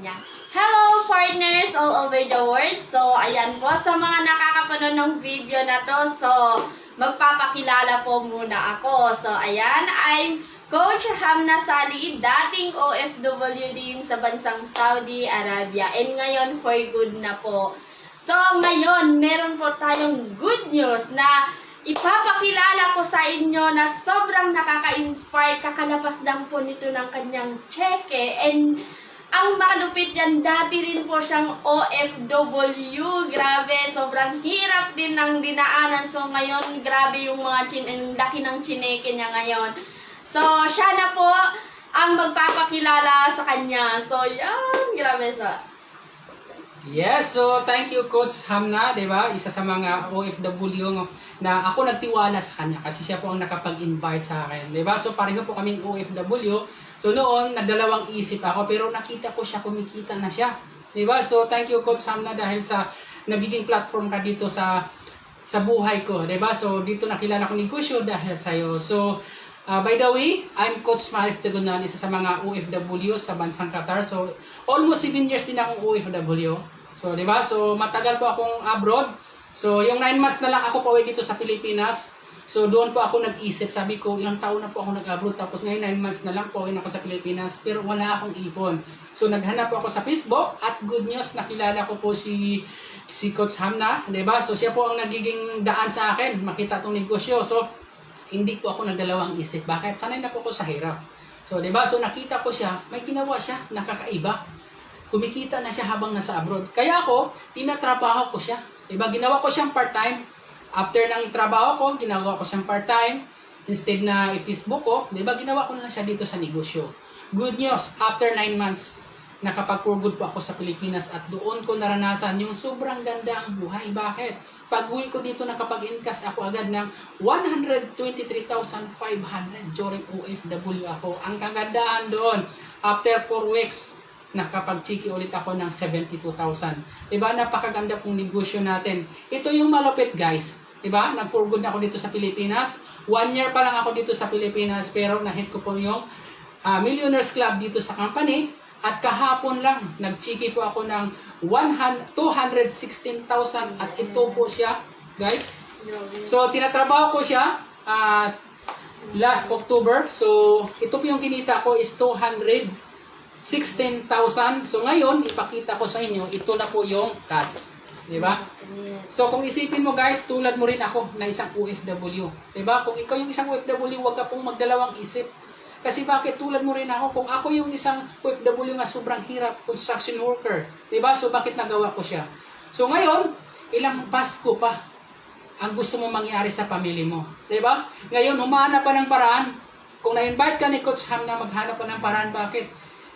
kanya. Hello partners all over the world. So ayan po, sa mga nakakapanood ng video na to, so magpapakilala po muna ako. So ayan, I'm Coach Hamna Salih, dating OFW din sa bansang Saudi Arabia. And ngayon for good na po. So ngayon, meron po tayong good news na ipapakilala ko sa inyo na sobrang nakaka-inspire. Kakalabas lang po nito ng kanyang cheque. And ang malupit yan, dati rin po siyang OFW. Grabe, sobrang hirap din ng dinaanan. So ngayon, grabe yung mga laki ng chineke niya ngayon. So siya na po ang magpapakilala sa kanya. So yan, grabe sa... Yes, so thank you Coach Hamna, 'di ba? Isa sa mga OFW na ako nagtiwala sa kanya kasi siya po ang nakapag-invite sa akin, 'di ba? So pareho po kaming OFW. So noon nagdalawang isip ako pero nakita ko siya kumikita na siya, 'di ba? So thank you Coach Hamna dahil sa nagiging platform ka dito sa buhay ko, 'di ba? So dito nakilala ko negosyo dahil sa iyo. So by the way, I'm Coach Marif Tegunan, isa sa mga OFW sa bansang Qatar. So almost 7 years din akong OFW. So, di ba? So, matagal po akong abroad. So, yung 9 months na lang ako pauwi dito sa Pilipinas. So, doon po ako nag-isip. Sabi ko, ilang taon na po ako nag-abroad. Tapos ngayon, 9 months na lang pauwi na ako sa Pilipinas. Pero wala akong ipon. So, naghanap po ako sa Facebook. At good news, nakilala ko po si Coach Hamna. Di ba? So, siya po ang nagiging daan sa akin. Makita itong negosyo. So, hindi po ako nagdalawang isip. Bakit? Sanay na po ako sa hirap. So, di ba? So, nakita ko siya. May ginawa siya. Nakakaiba. Kumikita na siya habang nasa abroad. Kaya ako, tinatrabaho ko siya. Diba? Ginawa ko siyang part-time. After ng trabaho ko, ginawa ko siyang part-time. Instead na i-Facebook ko, diba? Ginawa ko na siya dito sa negosyo. Good news, after 9 months, nakapag-for-good po ako sa Pilipinas at doon ko naranasan yung sobrang ganda ang buhay. Bakit? Pag-uwi ko dito, nakapag-incas ako agad ng 123,500 during OFW ako. Ang kagandahan doon, after 4 weeks, nakapag-chiki ulit ako ng 72,000. Diba? Napakaganda pong negosyo natin. Ito yung malupit guys. Diba? Nag-for good na ako dito sa Pilipinas. 1 year pa lang ako dito sa Pilipinas pero na-hit ko po yung Millionaires Club dito sa company. At kahapon lang, nag-chiki po ako ng 216,000 at ito po siya guys. So, tinatrabaho ko siya last October. So, ito po yung kinita ko is 216,000. So ngayon, ipakita ko sa inyo, ito na po yung cash. Diba? So kung isipin mo guys, tulad mo rin ako na isang OFW. Diba? Kung ikaw yung isang OFW, huwag ka pong magdalawang isip. Kasi bakit? Tulad mo rin ako. Kung ako yung isang OFW nga sobrang hirap, construction worker. Diba? So bakit nagawa ko siya? So ngayon, ilang Pasko pa ang gusto mo mangyari sa pamilya mo. Diba? Ngayon, humahanap pa ng paraan. Kung na-invite ka ni Coach Ham na maghanap pa ng paraan, bakit?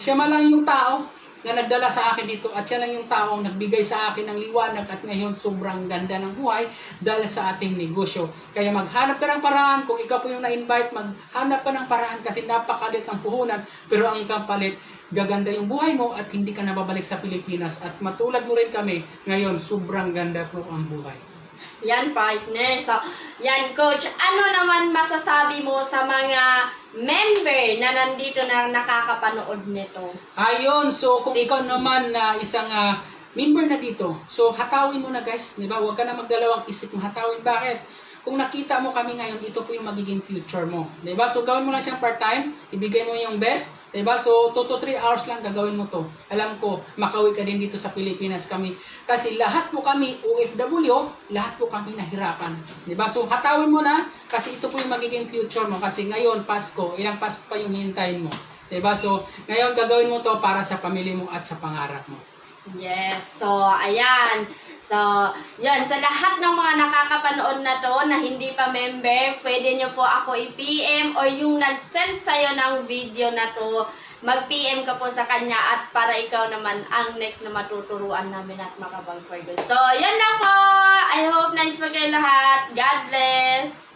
Siya man lang yung tao na nagdala sa akin dito at siya lang yung tao ang nagbigay sa akin ng liwanag at ngayon sobrang ganda ng buhay dahil sa ating negosyo. Kaya maghanap ka ng paraan. Kung ikaw po yung na-invite, maghanap ka ng paraan kasi napakalit ang puhunan pero ang kapalit, gaganda yung buhay mo at hindi ka nababalik sa Pilipinas. At matulad mo rin kami, ngayon sobrang ganda po ang buhay. Yan, partner. So, yan, coach. Ano naman masasabi mo sa mga member na nandito na nakakapanood nito? Ayun, so kung ikaw naman na isang member na dito, so hatawin mo na guys, di ba? Huwag ka na magdalawang isip mo hatawin. Bakit? Kung nakita mo kami ngayon, ito po yung magiging future mo. Di ba? So gawin mo lang siyang part-time, ibigay mo yung best. Di ba? So 2 to 3 hours lang gagawin mo to. Alam ko, makauwi ka din dito sa Pilipinas kami. Kasi lahat po kami, OFW, lahat po kami nahirapan. Di ba? So hatawin mo na, kasi ito po yung magiging future mo. Kasi ngayon, Pasko, ilang Pasko pa yung hintayin mo. Di ba? So ngayon, gagawin mo to para sa pamilya mo at sa pangarap mo. Yes. So, ayan. So, yan. Sa lahat ng mga nakakapanood na to na hindi pa member, pwede nyo po ako i-PM or yung nag-send sa'yo ng video na to, mag-PM ka po sa kanya at para ikaw naman ang next na matuturuan namin at makabang for good. So, yan lang po. I hope na-inspire kayo lahat. God bless.